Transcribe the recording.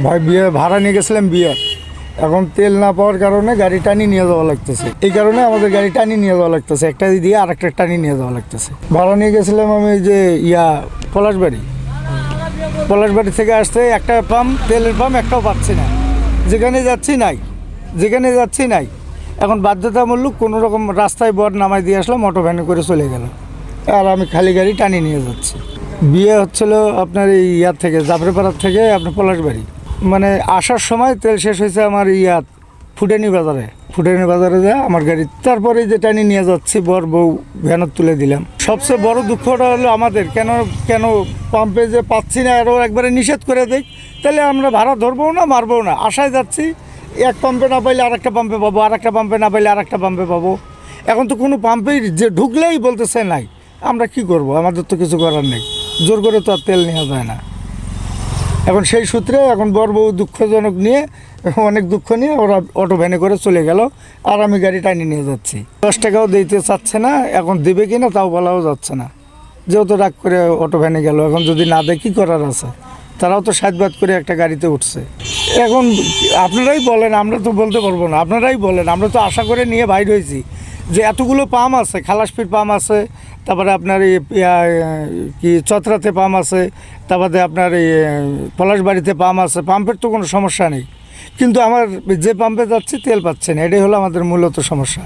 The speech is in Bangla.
ভাই বিয়ে ভাড়া নিয়ে গেছিলাম বিয়ে, এখন তেল না পাওয়ার কারণে গাড়ি টানি নিয়ে যাওয়া লাগতেছে। এই কারণে আমাদের গাড়ি টানি নিয়ে যাওয়া লাগতেছে, একটা দিয়ে আর একটা টানি নিয়ে যাওয়া লাগতেছে। ভাড়া নিয়ে গেছিলাম আমি যে পলাশবাড়ি থেকে আসতে একটা পাম্প, তেলের পাম্প একটাও পাচ্ছি না, যেখানে যাচ্ছি নাই। এখন বাধ্যতামূলক কোনো রকম রাস্তায় বর নামাই দিয়ে আসলাম, অটো ভ্যানে করে চলে গেল, আর আমি খালি গাড়ি টানি নিয়ে যাচ্ছি। বিয়ে হচ্ছিল আপনার এই থেকে জাফরিপাড়ার থেকে আপনার পলাশবাড়ি, মানে আসার সময় তেল শেষ হয়েছে আমার ফুটানি বাজারে যায় আমার গাড়ি। তারপরে যে টানি নিয়ে যাচ্ছি, বর বউ ভ্যানত তুলে দিলাম। সবচেয়ে বড় দুঃখটা হলো আমাদের, কেন পাম্পে যে পাচ্ছি না, আরও একবারে নিষেধ করে দেয়, তাহলে আমরা ভাড়া ধরবো না, মারবো না। আশায় যাচ্ছি, এক পাম্পে না পাইলে আরেকটা পাম্পে পাবো, আরেকটা পাম্পে না পাইলে আরেকটা পাম্পে পাবো। এখন তো কোনো পাম্পেই যে ঢুকলেই বলতেছে নাই। আমরা কি করব, আমাদের তো কিছু করার নেই, জোর করে তো আর তেল নেওয়া যায় না। এখন সেই সূত্রে এখন বর বউ দুঃখজনক নিয়ে, অনেক দুঃখ নিয়ে ওরা অটো ভ্যানে করে চলে গেল, আর আমি গাড়ি টানি নিয়ে যাচ্ছি। 10 টাকাও দিতে চাচ্ছে না, এখন দেবে কিনা তাও বলাও যাচ্ছে না, যেহেতু রাগ করে অটো ভ্যানে গেল। এখন যদি না দেয় কী করার আছে, তারাও তো সাজবাদ করে একটা গাড়িতে উঠছে। এখন আপনারাই বলেন, আমরা তো বলতে পারবো না, আপনারাই বলেন। আমরা তো আশা করে নিয়ে বাইর হয়েছি যে এতগুলো পাম্প আছে, খালাসপির পাম্প আছে, তারপরে আপনার এই কি চতরাতে পাম্প আছে, তারপরে আপনার এই পলাশবাড়িতে পাম্প আছে, পাম্পের তো কোনো সমস্যা নেই। কিন্তু আমার যে পাম্পে যাচ্ছি তেল পাচ্ছে না, এটাই হলো আমাদের মূলত সমস্যা।